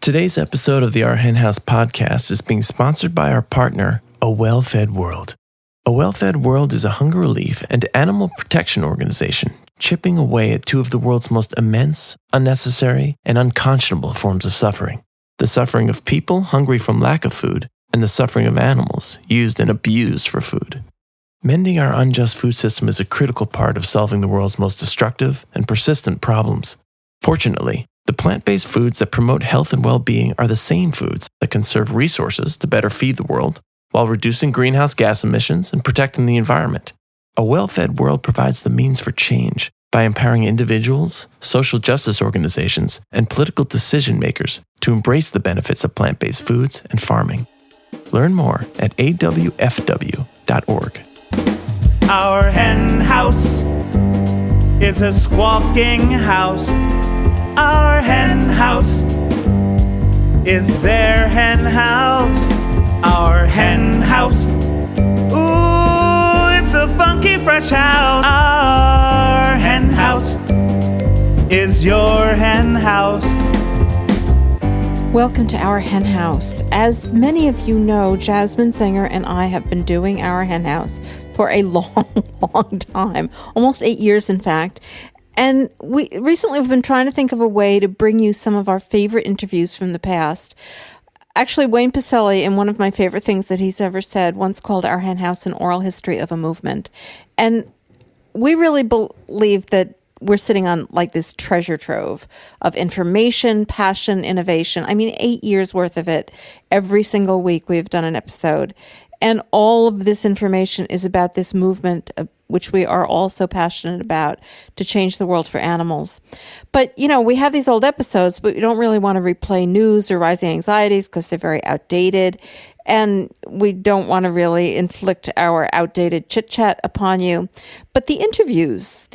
Today's episode of the Our Hen House podcast is being sponsored by our partner, A Well-Fed World. A Well-Fed World is a hunger relief and animal protection organization chipping away at two of the world's most immense, unnecessary, and unconscionable forms of suffering. The suffering of people hungry from lack of food, and the suffering of animals used and abused for food. Mending our unjust food system is a critical part of solving the world's most destructive and persistent problems. Fortunately, the plant-based foods that promote health and well-being are the same foods that conserve resources to better feed the world, while reducing greenhouse gas emissions and protecting the environment. A well-fed world provides the means for change by empowering individuals, social justice organizations, and political decision-makers to embrace the benefits of plant-based foods and farming. Learn more at awfw.org. Our hen house is a squawking house. Our hen house is their hen house. Our hen house, ooh, it's a funky fresh house. Our hen house is your hen house. Welcome to Our Hen House. As many of you know, Jasmine Singer and I have been doing Our Hen House for a long time, almost 8 years in fact. And we've been trying to think of a way to bring you some of our favorite interviews from the past. Actually, Wayne Pacelli, in one of my favorite things that he's ever said, once called Our Hen House an oral history of a movement. And we really believe that we're sitting on like this treasure trove of information, passion, innovation. I mean, 8 years worth of it. Every single week we've done an episode. And all of this information is about this movement, which we are all so passionate about, to change the world for animals. But, you know, we have these old episodes, but we don't really want to replay news or rising anxieties because they're very outdated. And we don't want to really inflict our outdated chit-chat upon you. But the interviews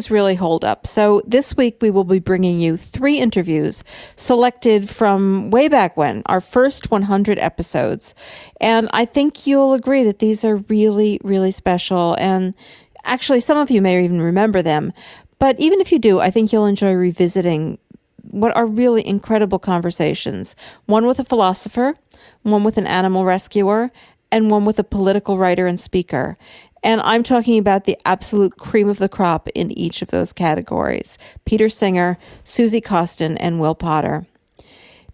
really hold up. So this week we will be bringing you 3 interviews selected from way back when, our first 100 episodes. And I think you'll agree that these are really, really special. And actually, some of you may even remember them. But even if you do, I think you'll enjoy revisiting what are really incredible conversations. One with a philosopher, one with an animal rescuer, and one with a political writer and speaker. And I'm talking about the absolute cream of the crop in each of those categories. Peter Singer, Susie Coston, and Will Potter.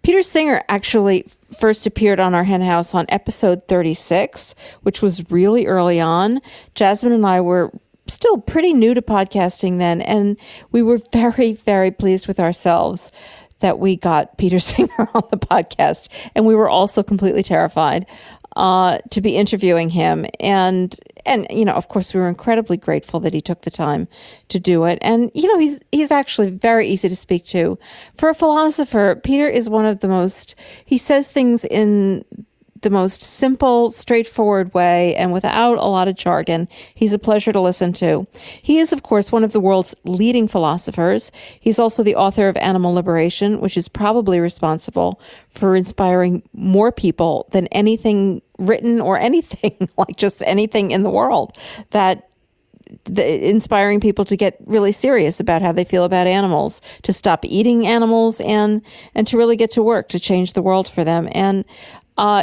Peter Singer actually first appeared on Our Hen House on episode 36, which was really early on. Jasmine and I were still pretty new to podcasting then, and we were very, very pleased with ourselves that we got Peter Singer on the podcast. And we were also completely terrified to be interviewing him. And you know, of course, we were incredibly grateful that he took the time to do it. And, you know, he's actually very easy to speak to. For a philosopher, Peter is one of the most, he says things in the most simple, straightforward way and without a lot of jargon. He's a pleasure to listen to. He is, of course, one of the world's leading philosophers. He's also the author of Animal Liberation, which is probably responsible for inspiring more people than anything written or anything, like just anything in the world, inspiring people to get really serious about how they feel about animals, to stop eating animals, and to really get to work to change the world for them. And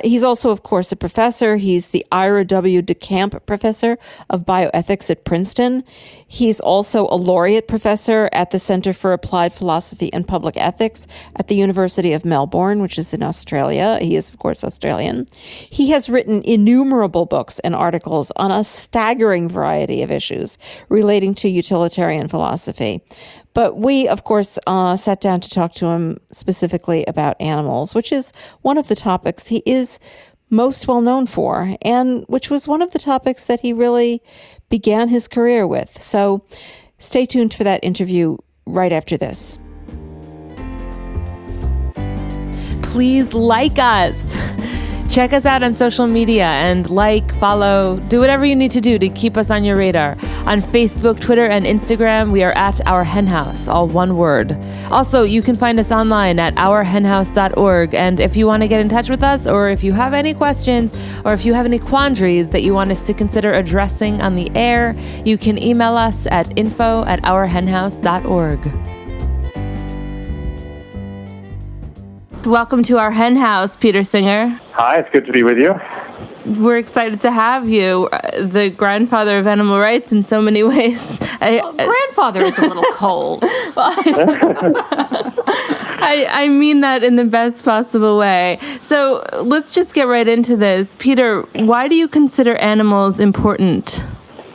he's also, of course, a professor. He's the Ira W. DeCamp Professor of Bioethics at Princeton. He's also a laureate professor at the Center for Applied Philosophy and Public Ethics at the University of Melbourne, which is in Australia. He is, of course, Australian. He has written innumerable books and articles on a staggering variety of issues relating to utilitarian philosophy. But we, of course, sat down to talk to him specifically about animals, which is one of the topics he is most well known for, and which was one of the topics that he really began his career with. So stay tuned for that interview right after this. Please like us. Check us out on social media and follow, do whatever you need to do to keep us on your radar. On Facebook, Twitter, and Instagram, we are at Our Hen House, all one word. Also, you can find us online at ourhenhouse.org. And if you want to get in touch with us, or if you have any questions, or if you have any quandaries that you want us to consider addressing on the air, you can email us at info@ourhenhouse.org. Welcome to Our Hen House, Peter Singer. Hi, it's good to be with you. We're excited to have you, the grandfather of animal rights in so many ways. Grandfather is a little cold. I mean that in the best possible way. So let's just get right into this. Peter, why do you consider animals important?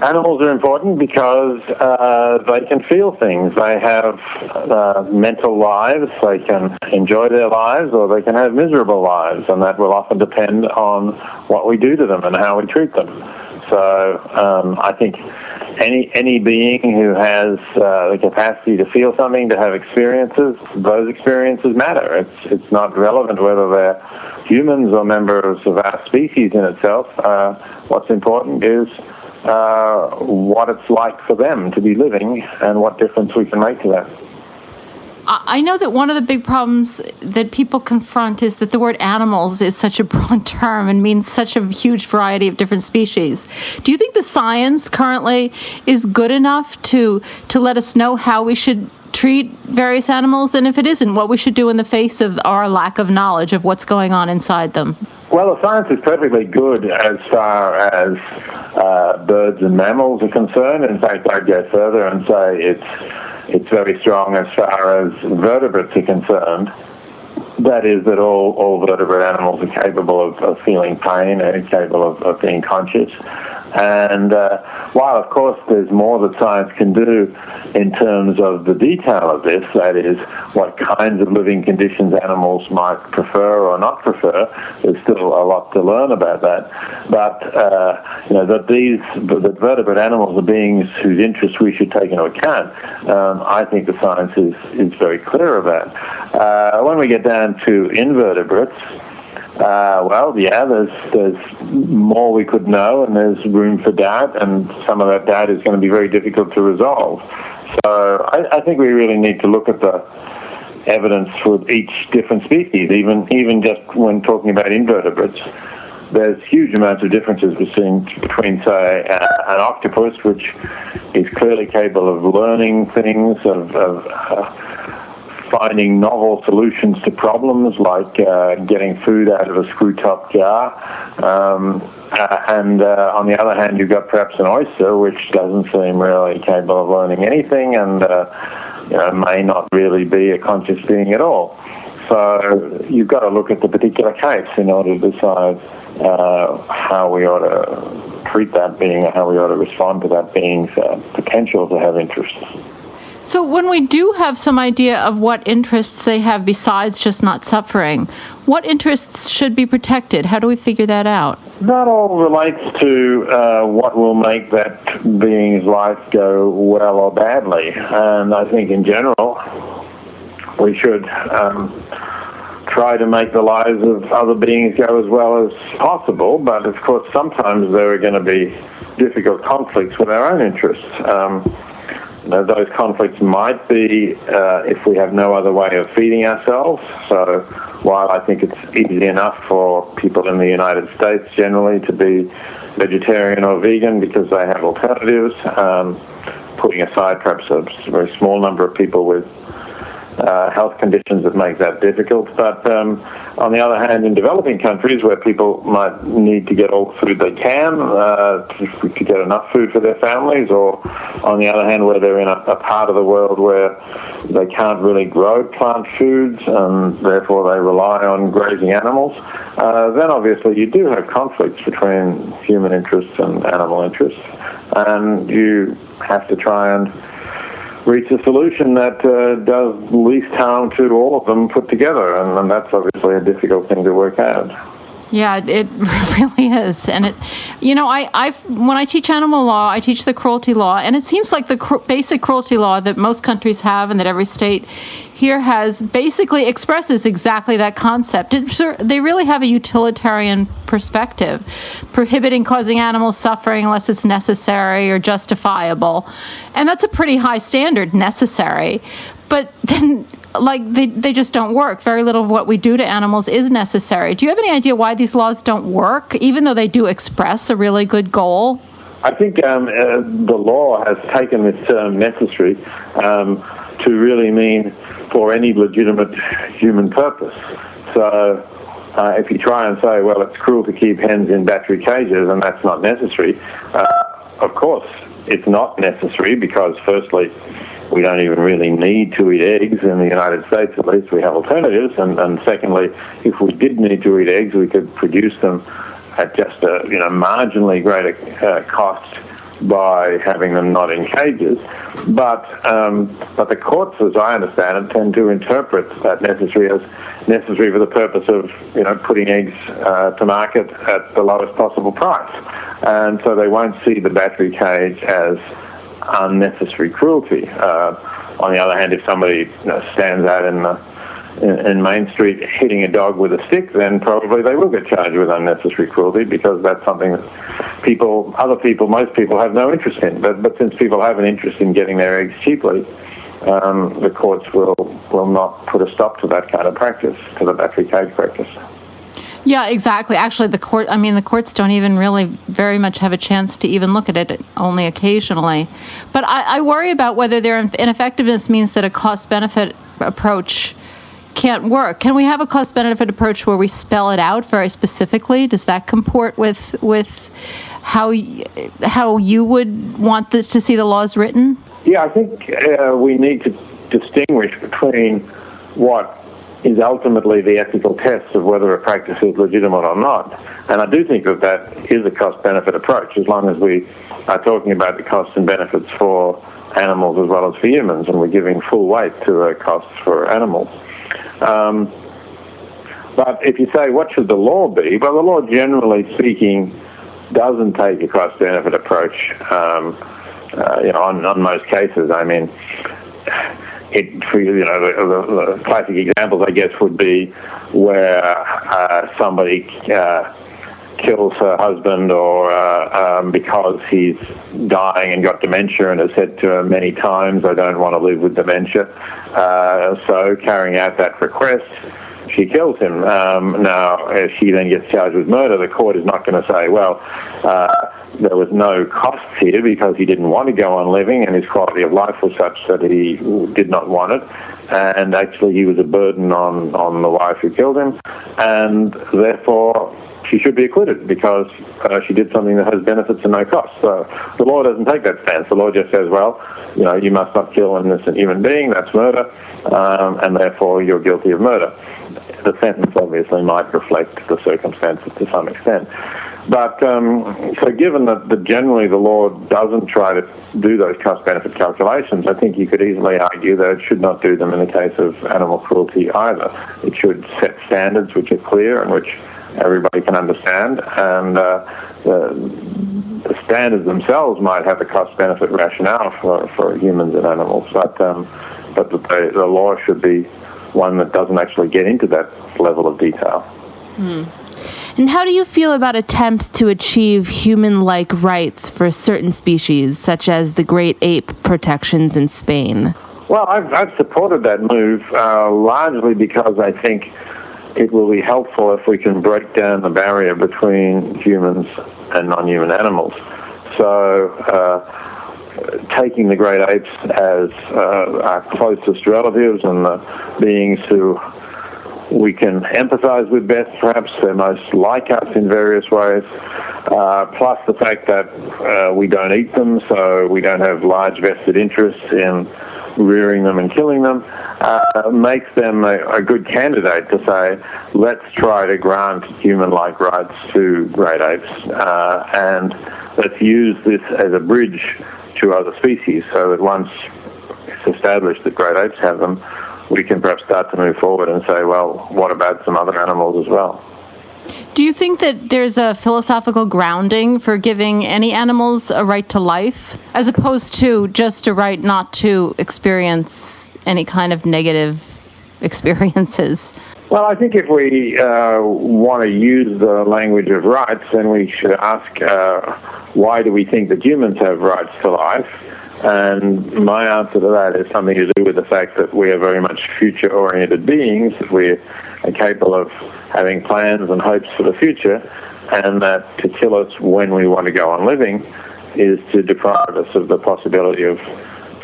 Animals are important because they can feel things. They have mental lives. They can enjoy their lives, or they can have miserable lives, and that will often depend on what we do to them and how we treat them. So I think any being who has the capacity to feel something, to have experiences, those experiences matter. It's not relevant whether they're humans or members of our species in itself. What's important is what it's like for them to be living and what difference we can make to that. I know that one of the big problems that people confront is that the word animals is such a broad term and means such a huge variety of different species. Do you think the science currently is good enough to let us know how we should treat various animals? And if it isn't, what we should do in the face of our lack of knowledge of what's going on inside them? Well, the science is perfectly good as far as birds and mammals are concerned. In fact, I'd go further and say it's very strong as far as vertebrates are concerned. That is, that all vertebrate animals are capable of feeling pain and capable of being conscious. And while, of course, there's more that science can do in terms of the detail of this, that is, what kinds of living conditions animals might prefer or not prefer, there's still a lot to learn about that. But, that vertebrate animals are beings whose interests we should take into account, I think the science is very clear about. When we get down to invertebrates, there's more we could know, and there's room for doubt, and some of that doubt is going to be very difficult to resolve. So I think we really need to look at the evidence for each different species, even just when talking about invertebrates. There's huge amounts of differences between say, an octopus, which is clearly capable of learning things, of finding novel solutions to problems like getting food out of a screw-top jar. And on the other hand, you've got perhaps an oyster, which doesn't seem really capable of learning anything and may not really be a conscious being at all. So you've got to look at the particular case in order to decide how we ought to treat that being or how we ought to respond to that being's potential to have interests. So when we do have some idea of what interests they have besides just not suffering, what interests should be protected? How do we figure that out? That all relates to what will make that being's life go well or badly. And I think in general, we should try to make the lives of other beings go as well as possible. But of course, sometimes there are going to be difficult conflicts with our own interests. Those conflicts might be if we have no other way of feeding ourselves. So while I think it's easy enough for people in the United States generally to be vegetarian or vegan because they have alternatives, putting aside perhaps a very small number of people with health conditions that make that difficult. But on the other hand, in developing countries where people might need to get all the food they can to get enough food for their families, or on the other hand, where they're in a part of the world where they can't really grow plant foods and therefore they rely on grazing animals, then obviously you do have conflicts between human interests and animal interests, and you have to try and reach a solution that does least harm to all of them put together, and that's obviously a difficult thing to work out. Yeah, it really is. And when I teach animal law, I teach the cruelty law, and it seems like the basic cruelty law that most countries have and that every state here has basically expresses exactly that concept. They really have a utilitarian perspective, prohibiting causing animals suffering unless it's necessary or justifiable. And that's a pretty high standard, necessary. But then they just don't work. Very little of what we do to animals is necessary. Do you have any idea why these laws don't work, even though they do express a really good goal? I think the law has taken this term necessary to really mean for any legitimate human purpose. So if you try and say, well, it's cruel to keep hens in battery cages and that's not necessary, of course it's not necessary, because firstly, we don't even really need to eat eggs in the United States. At least we have alternatives. And secondly, if we did need to eat eggs, we could produce them at just a marginally greater cost by having them not in cages. But the courts, as I understand it, tend to interpret that necessary as necessary for the purpose of putting eggs to market at the lowest possible price. And so they won't see the battery cage as unnecessary cruelty. On the other hand, if somebody stands out in Main Street hitting a dog with a stick, then probably they will get charged with unnecessary cruelty, because that's something that most people have no interest in. But since people have an interest in getting their eggs cheaply, the courts will not put a stop to that kind of practice, to the battery cage practice. Yeah, exactly. Actually, the courts don't even really very much have a chance to even look at it, only occasionally. But I worry about whether their ineffectiveness means that a cost-benefit approach can't work. Can we have a cost-benefit approach where we spell it out very specifically? Does that comport with how you would want this to see the laws written? Yeah, I think we need to distinguish between what is ultimately the ethical test of whether a practice is legitimate or not. And I do think that is a cost-benefit approach, as long as we are talking about the costs and benefits for animals as well as for humans, and we're giving full weight to the costs for animals. But if you say, what should the law be? Well, the law, generally speaking, doesn't take a cost-benefit approach on most cases. I mean, the classic examples, I guess, would be where somebody kills her husband, or because he's dying and got dementia and has said to her many times, I don't want to live with dementia. So carrying out that request, she kills him. Now, if she then gets charged with murder, the court is not going to say, well, there was no costs here because he didn't want to go on living and his quality of life was such that he did not want it. And actually he was a burden on the wife who killed him. And therefore she should be acquitted because she did something that has benefits and no costs. So the law doesn't take that stance. The law just says, well, you must not kill an innocent human being. That's murder. And therefore you're guilty of murder. The sentence obviously might reflect the circumstances to some extent. But so given that generally the law doesn't try to do those cost-benefit calculations, I think you could easily argue that it should not do them in the case of animal cruelty either. It should set standards which are clear and which everybody can understand, and the standards themselves might have a cost-benefit rationale for humans and animals, but the law should be one that doesn't actually get into that level of detail. And how do you feel about attempts to achieve human-like rights for certain species, such as the great ape protections in Spain? Well, I've supported that move largely because I think it will be helpful if we can break down the barrier between humans and non-human animals. So taking the great apes as our closest relatives and the beings who we can empathize with best, perhaps they're most like us in various ways, plus the fact that we don't eat them, so we don't have large vested interests in rearing them and killing them, makes them a good candidate to say, let's try to grant human-like rights to great apes, and let's use this as a bridge to other species, so that once it's established that great apes have them, we can perhaps start to move forward and say, well, what about some other animals as well? Do you think that there's a philosophical grounding for giving any animals a right to life, as opposed to just a right not to experience any kind of negative experiences? Well, I think if we want to use the language of rights, then we should ask, why do we think that humans have rights to life? And my answer to that is something to do with the fact that we are very much future-oriented beings, that we are capable of having plans and hopes for the future, and that to kill us when we want to go on living is to deprive us of the possibility of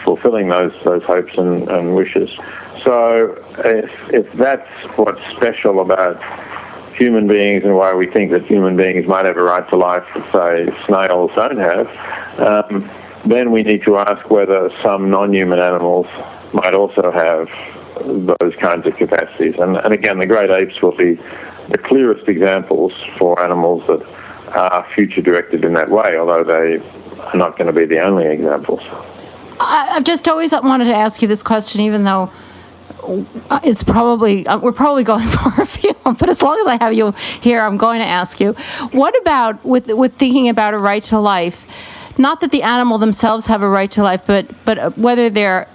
fulfilling those hopes and wishes. So if that's what's special about human beings and why we think that human beings might have a right to life that, say, snails don't have, then we need to ask whether some non-human animals might also have those kinds of capacities. And again, the great apes will be the clearest examples for animals that are future-directed in that way, although they are not going to be the only examples. I've just always wanted to ask you this question, even though it's probably we're probably going for a field, but as long as I have you here, I'm going to ask you: what about with thinking about a right to life? Not that the animal themselves have a right to life, but whether they're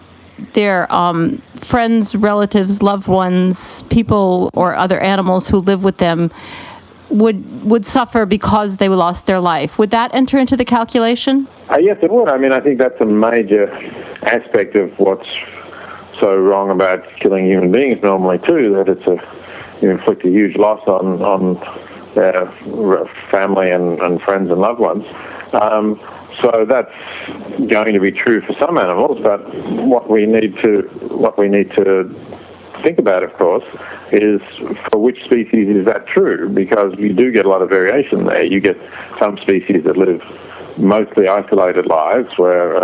friends, relatives, loved ones, people, or other animals who live with them would suffer because they lost their life. Would that enter into the calculation? Yes, it would. I mean, I think that's a major aspect of what's so wrong about killing human beings normally too, that you inflict a huge loss on their family and friends and loved ones. So that's going to be true for some animals, but what we need to think about, of course, is for which species is that true, because you do get a lot of variation there. You get some species that live mostly isolated lives where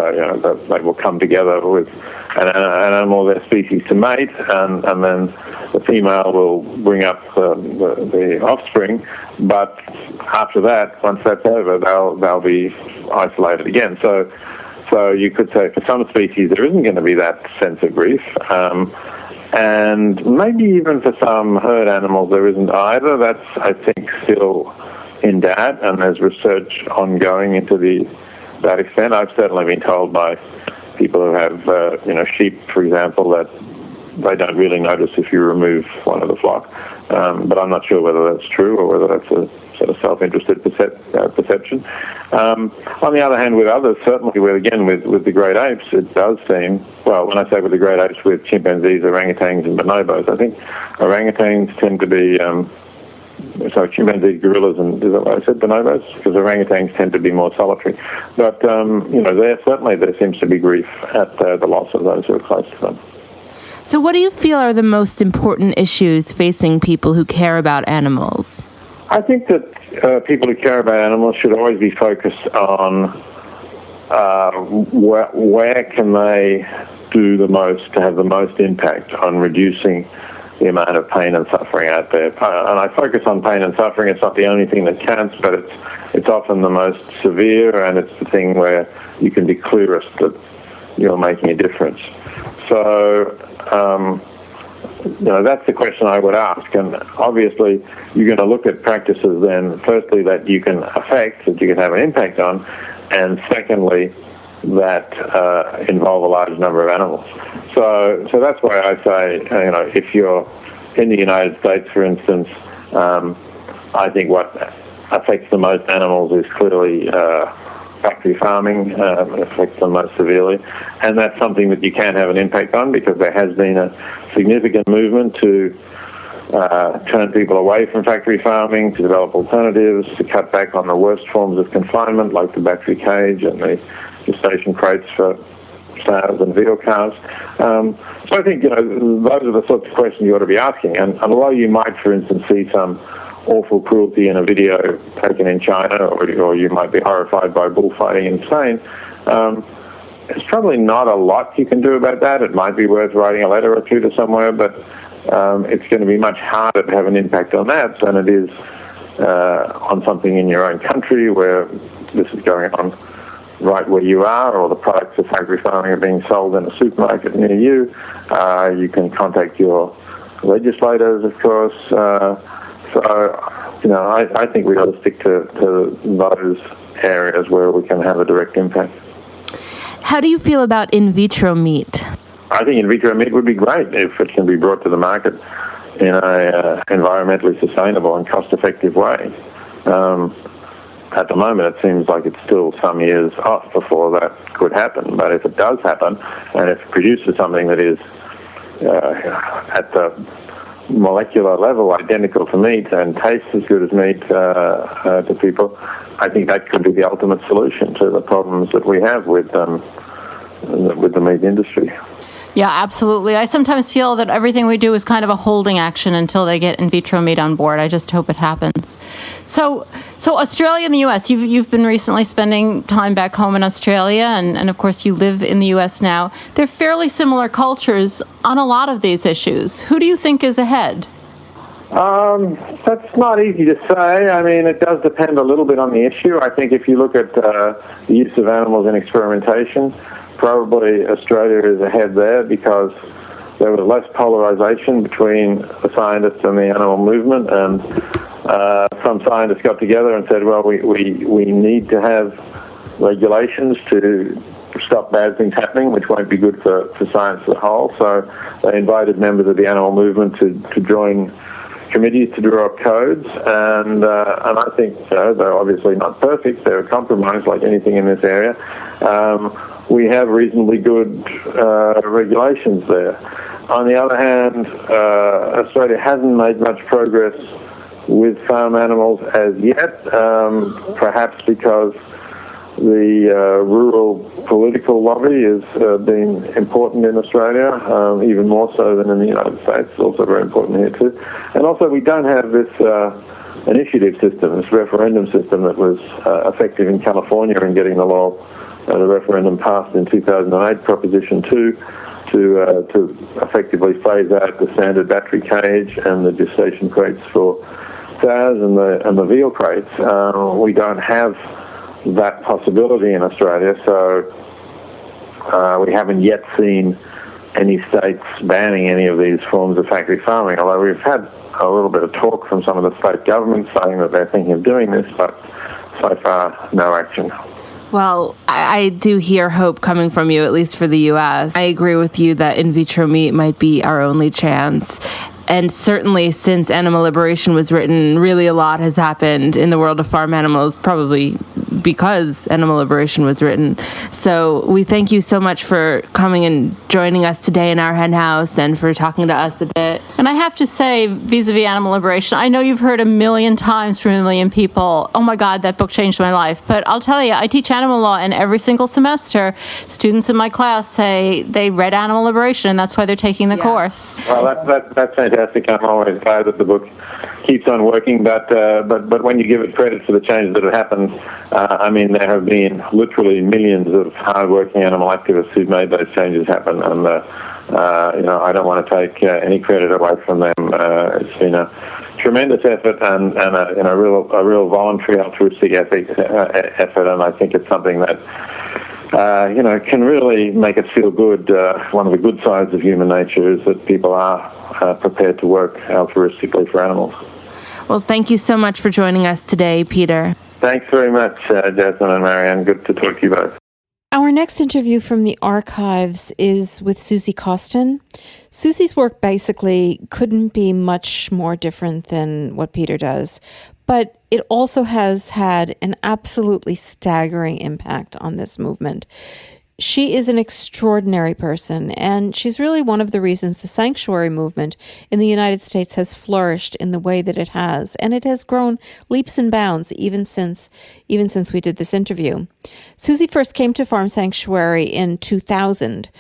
they will come together with an animal of their species to mate, and then the female will bring up the offspring, but after that, once that's over, they'll be isolated again. So you could say for some species there isn't going to be that sense of grief, and maybe even for some herd animals there isn't either. That's, I think, still in doubt, and there's research ongoing into that extent. I've certainly been told by people who have sheep, for example, that they don't really notice if you remove one of the flock, but I'm not sure whether that's true or whether that's a sort of self-interested perception. On the other hand, with others, certainly with the great apes, it does seem, well, when I say with the great apes, with chimpanzees, orangutans, and bonobos, I think orangutans tend to be, chimpanzees, gorillas, and is that what I said, bonobos? Because orangutans tend to be more solitary. But, there seems to be grief at the loss of those who are close to them. So what do you feel are the most important issues facing people who care about animals? I think that people who care about animals should always be focused on where can they do the most to have the most impact on reducing the amount of pain and suffering out there. And I focus on pain and suffering. It's not the only thing that counts, but it's often the most severe, and it's the thing where you can be clearest that you're making a difference. So, that's the question I would ask. And obviously, you're going to look at practices then, firstly, that you can affect, that you can have an impact on, and secondly, that involve a large number of animals. So that's why I say, if you're in the United States, for instance, I think what affects the most animals is clearly factory farming. It affects them most severely, and that's something that you can have an impact on, because there has been a significant movement to turn people away from factory farming, to develop alternatives, to cut back on the worst forms of confinement, like the battery cage and the gestation crates for sales and veal calves. So I think, those are the sorts of questions you ought to be asking. And although you might, for instance, see some awful cruelty in a video taken in China, or you might be horrified by bullfighting in Spain, there's probably not a lot you can do about that. It might be worth writing a letter or two to somewhere, but it's going to be much harder to have an impact on that than it is on something in your own country where this is going on right where you are, or the products of factory farming are being sold in a supermarket near you. You can contact your legislators, of course. I think we ought to stick to those areas where we can have a direct impact. How do you feel about in vitro meat? I think in vitro meat would be great if it can be brought to the market in a environmentally sustainable and cost-effective way. At the moment, it seems like it's still some years off before that could happen. But if it does happen, and if it produces something that is at the molecular level identical to meat and tastes as good as meat to people, I think that could be the ultimate solution to the problems that we have with the meat industry. Yeah, absolutely. I sometimes feel that everything we do is kind of a holding action until they get in vitro meat on board. I just hope it happens. So Australia and the U.S., you've been recently spending time back home in Australia, and of course you live in the U.S. now. They're fairly similar cultures on a lot of these issues. Who do you think is ahead? That's not easy to say. I mean, it does depend a little bit on the issue. I think if you look at the use of animals in experimentation, probably Australia is ahead there because there was less polarization between the scientists and the animal movement, and some scientists got together and said, well, we need to have regulations to stop bad things happening, which won't be good for science as a whole. So they invited members of the animal movement to join committees to draw up codes, and I think they're obviously not perfect. They're a compromise like anything in this area. We have reasonably good regulations there. On the other hand, Australia hasn't made much progress with farm animals as yet, perhaps because the rural political lobby has been important in Australia, even more so than in the United States. It's also very important here too. And also we don't have this initiative system, this referendum system that was effective in California in getting the law, the referendum passed in 2008, Proposition 2, to effectively phase out the standard battery cage and the gestation crates for sows and the veal crates. We don't have that possibility in Australia, so we haven't yet seen any states banning any of these forms of factory farming, although we've had a little bit of talk from some of the state governments saying that they're thinking of doing this, but so far, no action. Well, I do hear hope coming from you, at least for the U.S. I agree with you that in vitro meat might be our only chance. And certainly since animal liberation was written, really a lot has happened in the world of farm animals, probably because animal liberation was written. So we thank you so much for coming and joining us today in Our Hen House and for talking to us a bit. And I have to say, vis-a-vis animal liberation, I know you've heard a million times from a million people, oh my God, that book changed my life. But I'll tell you, I teach animal law, and every single semester, students in my class say they read Animal Liberation, and that's why they're taking the course. Well, that's fantastic. I'm always glad that the book keeps on working, but when you give it credit for the changes that have happened, I mean, there have been literally millions of hard-working animal activists who've made those changes happen, and I don't want to take any credit away from them. It's been a tremendous effort and a real voluntary, altruistic effort, and I think it's something that can really make us feel good. One of the good sides of human nature is that people are prepared to work altruistically for animals. Well, thank you so much for joining us today, Peter. Thanks very much, Jasmine and Marianne. Good to talk to you both. Our next interview from the archives is with Susie Coston. Susie's work basically couldn't be much more different than what Peter does, but it also has had an absolutely staggering impact on this movement. She is an extraordinary person, and she's really one of the reasons the sanctuary movement in the United States has flourished in the way that it has, and it has grown leaps and bounds even since we did this interview. Susie first came to Farm Sanctuary in 2000,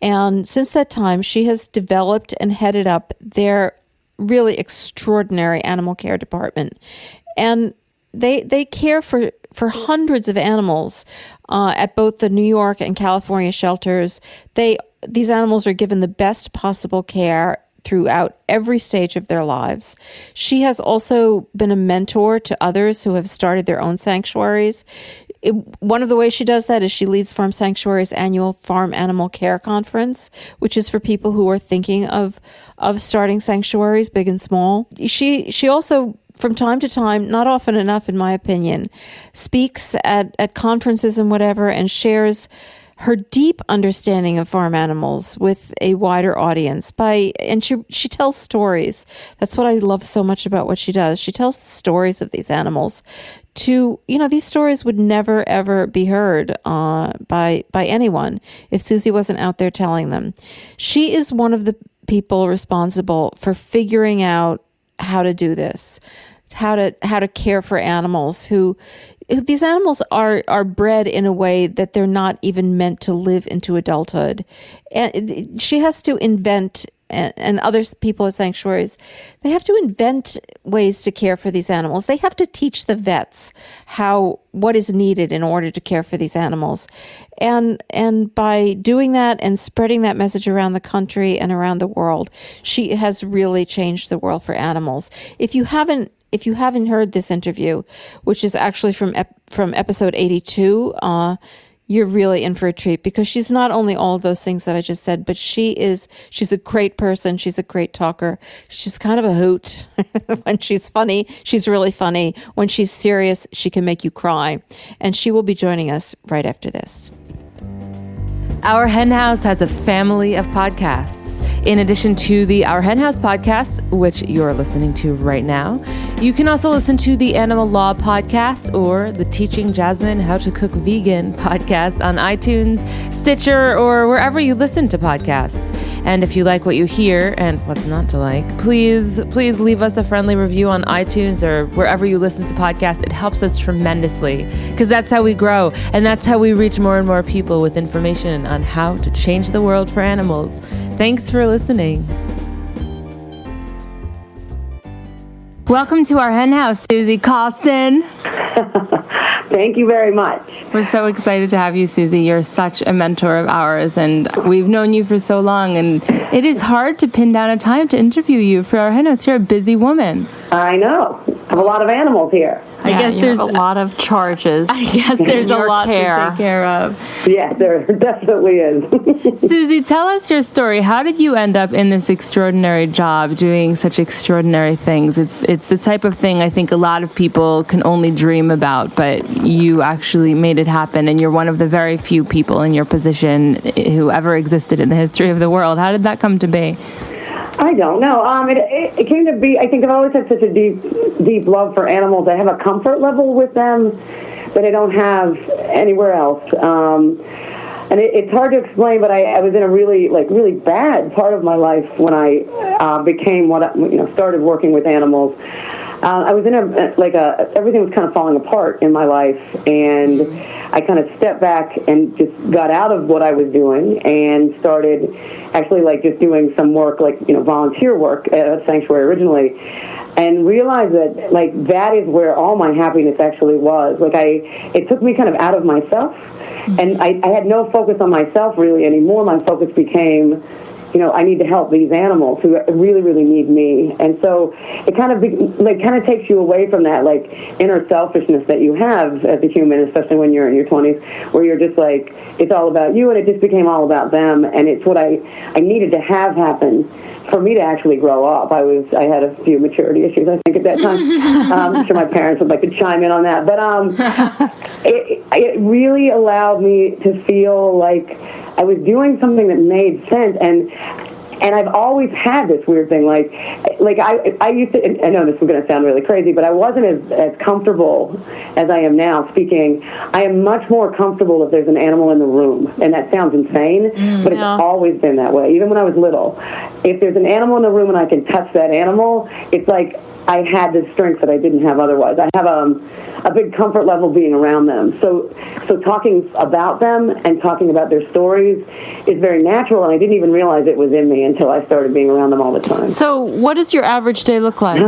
and since that time, she has developed and headed up their really extraordinary animal care department, and they care for hundreds of animals at both the New York and California shelters. These animals are given the best possible care throughout every stage of their lives. She has also been a mentor to others who have started their own sanctuaries. One of the ways she does that is she leads Farm Sanctuary's annual Farm Animal Care Conference, which is for people who are thinking of starting sanctuaries, big and small. She also, from time to time, not often enough in my opinion, speaks at conferences and whatever, and shares her deep understanding of farm animals with a wider audience and she tells stories. That's what I love so much about what she does. She tells the stories of these animals. These stories would never ever be heard by anyone if Susie wasn't out there telling them. She is one of the people responsible for figuring out how to do this. how to care for animals who these animals are bred in a way that they're not even meant to live into adulthood. And she has to invent, and other people at sanctuaries, they have to invent ways to care for these animals. They have to teach the vets what is needed in order to care for these animals. And by doing that and spreading that message around the country and around the world, she has really changed the world for animals. If you haven't heard this interview, which is actually from episode 82, you're really in for a treat, because she's not only all of those things that I just said, but she's a great person. She's a great talker. She's kind of a hoot. When she's funny, she's really funny. When she's serious, she can make you cry. And she will be joining us right after this. Our Hen House has a family of podcasts. In addition to the Our Hen House podcast, which you're listening to right now, you can also listen to the Animal Law podcast or the Teaching Jasmine How to Cook Vegan podcast on iTunes, Stitcher, or wherever you listen to podcasts. And if you like what you hear and what's not to like, please leave us a friendly review on iTunes or wherever you listen to podcasts. It helps us tremendously, because that's how we grow, and that's how we reach more and more people with information on how to change the world for animals. Thanks for listening. Welcome to our hen house, Susie Coston. Thank you very much. We're so excited to have you, Susie. You're such a mentor of ours, and we've known you for so long, and it is hard to pin down a time to interview you for our hen house. You're a busy woman. I know. I have a lot of animals here. I guess there's a lot of charges. I guess there's a lot to take care of. Yeah, there definitely is. Susie, tell us your story. How did you end up in this extraordinary job doing such extraordinary things? It's the type of thing I think a lot of people can only dream about, but you actually made it happen, and you're one of the very few people in your position who ever existed in the history of the world. How did that come to be? I don't know. It came to be, I think I've always had such a deep love for animals. I have a comfort level with them that I don't have anywhere else. And it's hard to explain, but I was in a really bad part of my life when I started working with animals. I was in everything was kind of falling apart in my life, and I kind of stepped back and just got out of what I was doing and started actually just doing some work, volunteer work at a sanctuary originally, and realized that that is where all my happiness actually was. It took me kind of out of myself, and I had no focus on myself really anymore. My focus became, I need to help these animals who really, really need me. And so it kind of takes you away from that inner selfishness that you have as a human, especially when you're in your 20s, where you're just it's all about you, and it just became all about them. And it's what I needed to have happen for me to actually grow up. I had a few maturity issues, I think, at that time. I'm sure my parents would like to chime in on that. But it really allowed me to feel like I was doing something that made sense, and I've always had this weird thing, I used to, I know this is going to sound really crazy, but I wasn't as comfortable as I am now speaking. I am much more comfortable if there's an animal in the room, and that sounds insane, but it's always been that way, even when I was little. If there's an animal in the room and I can touch that animal, it's like I had this strength that I didn't have otherwise. I have a big comfort level being around them. So talking about them and talking about their stories is very natural, and I didn't even realize it was in me until I started being around them all the time. So what does your average day look like?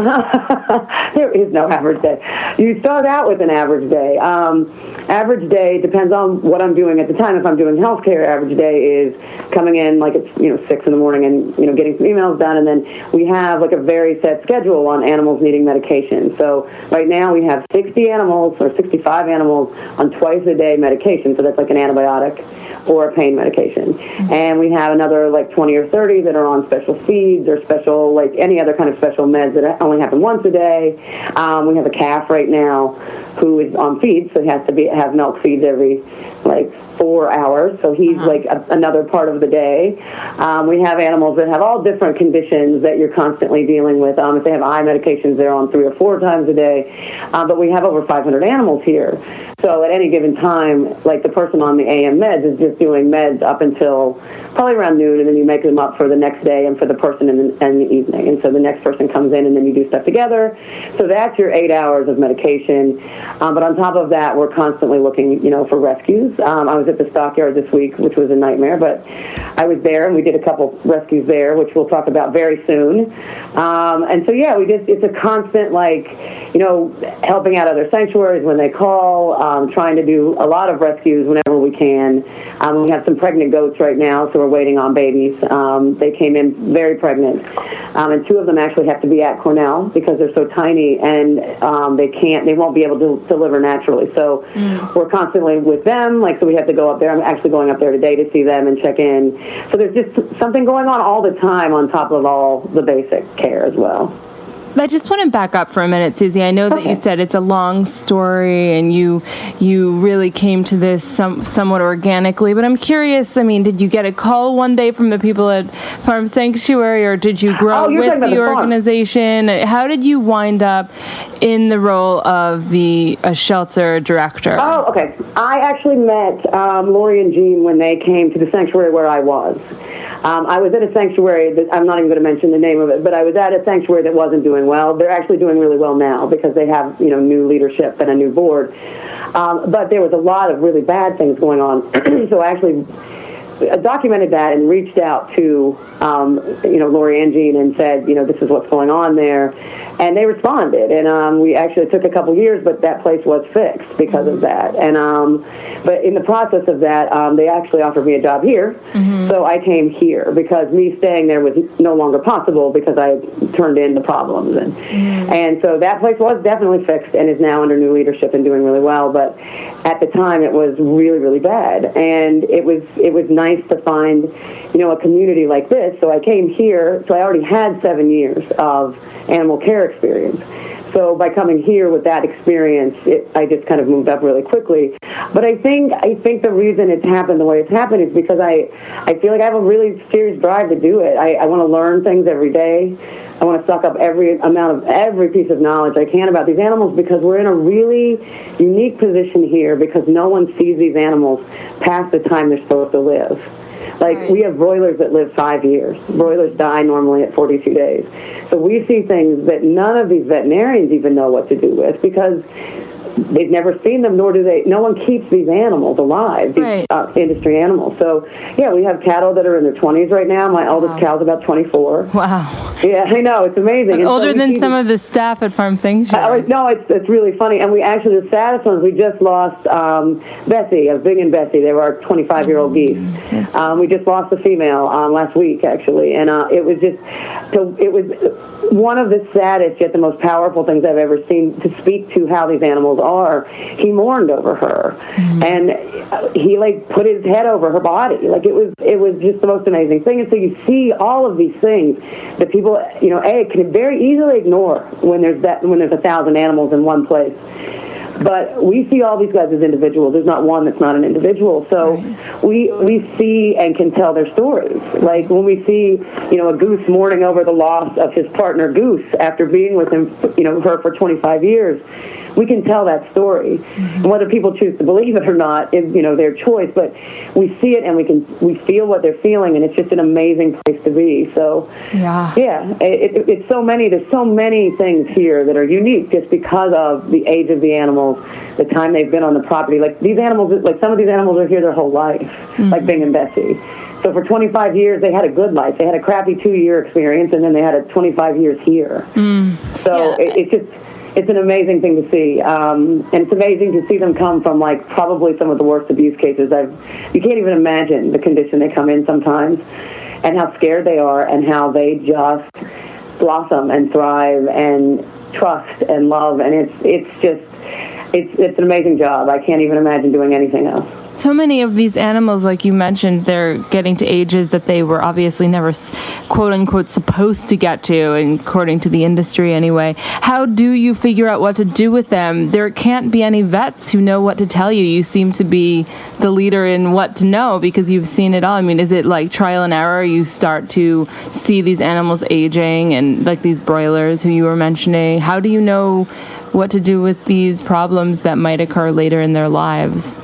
There is no average day. You start out with an average day. Average day depends on what I'm doing at the time. If I'm doing healthcare, average day is coming in it's 6 in the morning and getting some emails done, and then we have a very set schedule on animals needing medication. So right now we have 60 animals or 65 animals on twice a day medication. So that's an antibiotic or a pain medication. Mm-hmm. And we have another 20 or 30 that are on special feeds or special, any other kind of special meds that only happen once a day. We have a calf right now who is on feeds, so he has to have milk feeds every 4 hours, so he's like another part of the day. We have animals that have all different conditions that you're constantly dealing with. If they have eye medications, they're on 3 or 4 times a day. But we have over 500 animals here. So at any given time, like the person on the AM meds is just doing meds up until probably around noon, and then you make them up for the next day and for the person in the evening. And so the next person comes in, and then you do stuff together. So that's your 8 hours of medication. But on top of that, we're constantly looking, for rescues. I was at the stockyard this week, which was a nightmare, but I was there, and we did a couple rescues there, which we'll talk about very soon. And so, yeah, it's a constant, helping out other sanctuaries when they call, trying to do a lot of rescues whenever we can. We have some pregnant goats right now, so we're waiting on babies. They came in very pregnant, and 2 of them actually have to be at Cornell because they're so tiny, and they won't be able to deliver naturally. So we're constantly with them, so we have to go up there. I'm actually going up there today to see them and check in. So there's just something going on all the time on top of all the basic care as well. I just want to back up for a minute, Susie. I know that you said it's a long story and you really came to this somewhat organically, but I'm curious, did you get a call one day from the people at Farm Sanctuary, or did you grow with the organization? How did you wind up in the role of a shelter director? Oh, okay. I actually met Lori and Jean when they came to the sanctuary where I was. I was at a sanctuary that I'm not even going to mention the name of it, but I was at a sanctuary that wasn't doing well. They're actually doing really well now because they have, new leadership and a new board. But there was a lot of really bad things going on. So I actually documented that and reached out to, Lori and Jean and said, this is what's going on there. And they responded. And we actually took a couple years, but that place was fixed because of that. And but in the process of that, they actually offered me a job here. So I came here because me staying there was no longer possible because I turned in the problems. And so that place was definitely fixed and is now under new leadership and doing really well. But at the time, it was really, really bad. And it was nice to find, a community like this. So I came here, so I already had 7 years of animal care experience. So by coming here with that experience, I just kind of moved up really quickly. But I think the reason it's happened the way it's happened is because I feel like I have a really serious drive to do it. I want to learn things every day. I want to suck up every piece of knowledge I can about these animals because we're in a really unique position here because no one sees these animals past the time they're supposed to live. We have broilers that live 5 years. Broilers die normally at 42 days. So we see things that none of these veterinarians even know what to do with because they've never seen them, nor do they. No one keeps these animals alive, these industry animals. So, yeah, we have cattle that are in their 20s right now. My oldest cow's about 24. Wow. Yeah, I know. It's amazing. Older than some of the staff at Farm Sanctuary. No, it's really funny. And we actually, the saddest ones, we just lost Bessie, Big and Bessie. They were our 25-year-old geese. We just lost the female last week, actually. And it was one of the saddest yet the most powerful things I've ever seen to speak to how these animals are. He mourned over her, and he put his head over her body. It was just the most amazing thing. And so you see all of these things that people, can very easily ignore when there's 1,000 animals in one place. But we see all these guys as individuals. There's not one that's not an individual. So we see and can tell their stories. Like when we see, a goose mourning over the loss of his partner goose after being with him, her for 25 years, we can tell that story. And whether people choose to believe it or not is, their choice. But we see it and we feel what they're feeling, and it's just an amazing place to be. So it's so many. There's so many things here that are unique just because of the age of the animals, the time they've been on the property. Like these animals, some of these animals are here their whole life, like Bing and Bessie. So for 25 years, they had a good life. They had a crappy 2-year experience, and then they had a 25 years here. It's an amazing thing to see. And it's amazing to see them come from, probably some of the worst abuse cases. You can't even imagine the condition they come in sometimes and how scared they are and how they just blossom and thrive and trust and love. And it's an amazing job. I can't even imagine doing anything else. So many of these animals, like you mentioned, they're getting to ages that they were obviously never, quote unquote, supposed to get to, according to the industry anyway. How do you figure out what to do with them? There can't be any vets who know what to tell you. You seem to be the leader in what to know because you've seen it all. I mean, is it like trial and error? You start to see these animals aging and like these broilers who you were mentioning. How do you know what to do with these problems that might occur later in their lives?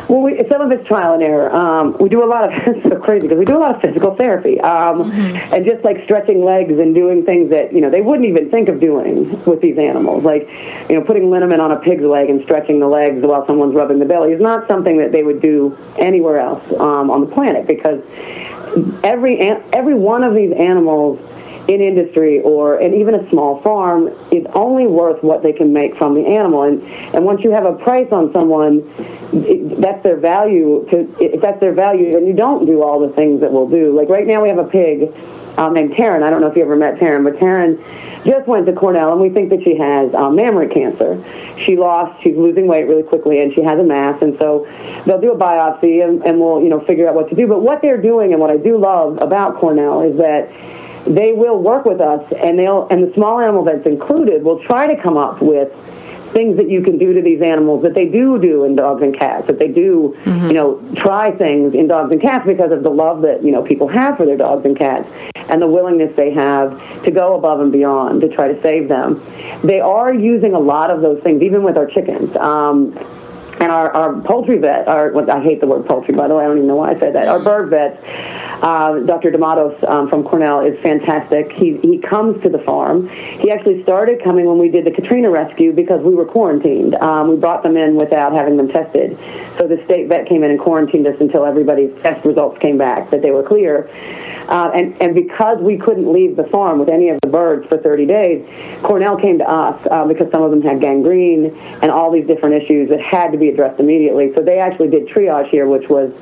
Well, some of it's trial and error. We do a lot of, it's so crazy because we do a lot of physical therapy, and just like stretching legs and doing things that, they wouldn't even think of doing with these animals. Like, putting liniment on a pig's leg and stretching the legs while someone's rubbing the belly is not something that they would do anywhere else on the planet, because every one of these animals in industry and even a small farm is only worth what they can make from the animal. And once you have a price on someone, that's their value. If that's their value, then you don't do all the things that we'll do. Like right now we have a pig named Taryn. I don't know if you ever met Taryn, but Taryn just went to Cornell, and we think that she has mammary cancer. She's losing weight really quickly, and she has a mass, and so they'll do a biopsy, and we'll figure out what to do. But what they're doing, and what I do love about Cornell, is that they will work with us, and the small animal vets included will try to come up with things that you can do to these animals that they do in dogs and cats, that they do, try things in dogs and cats because of the love that, people have for their dogs and cats and the willingness they have to go above and beyond to try to save them. They are using a lot of those things, even with our chickens. And our poultry vet, I hate the word poultry, by the way, I don't even know why I said that. Our bird vet, Dr. D'Amatos from Cornell, is fantastic. He comes to the farm. He actually started coming when we did the Katrina rescue because we were quarantined. We brought them in without having them tested. So the state vet came in and quarantined us until everybody's test results came back, that they were clear. And because we couldn't leave the farm with any of the birds for 30 days, Cornell came to us because some of them had gangrene and all these different issues that had to be addressed immediately. So they actually did triage here, which was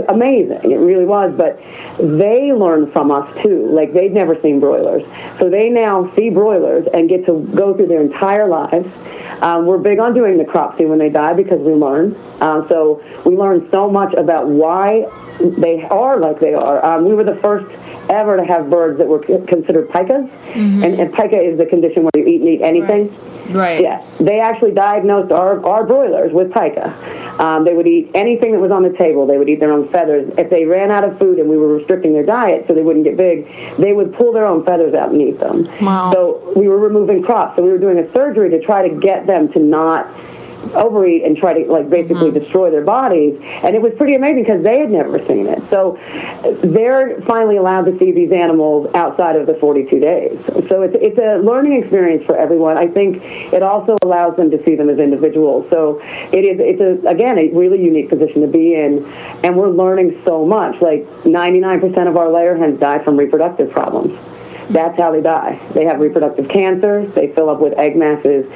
amazing. It really was. But they learned from us too. Like, they'd never seen broilers, so they now see broilers and get to go through their entire lives. We're big on doing necropsy when they die because we learn. So we learned so much about why they are like they are. We were the first ever to have birds that were considered picas, and pica is the condition where you eat anything. Right. Yeah. They actually diagnosed our broilers with pica. They would eat anything that was on the table. They would eat their own feathers. If they ran out of food and we were restricting their diet so they wouldn't get big, they would pull their own feathers out and eat them. Wow. So we were removing crops. So we were doing a surgery to try to get them to not overeat and try to basically destroy their bodies. And it was pretty amazing because they had never seen it. So they're finally allowed to see these animals outside of the 42 days. So it's a learning experience for everyone. I think it also allows them to see them as individuals. So it's a really unique position to be in, and we're learning so much. Like 99% of our layer hens die from reproductive problems. That's how they die. They have reproductive cancers. They fill up with egg masses.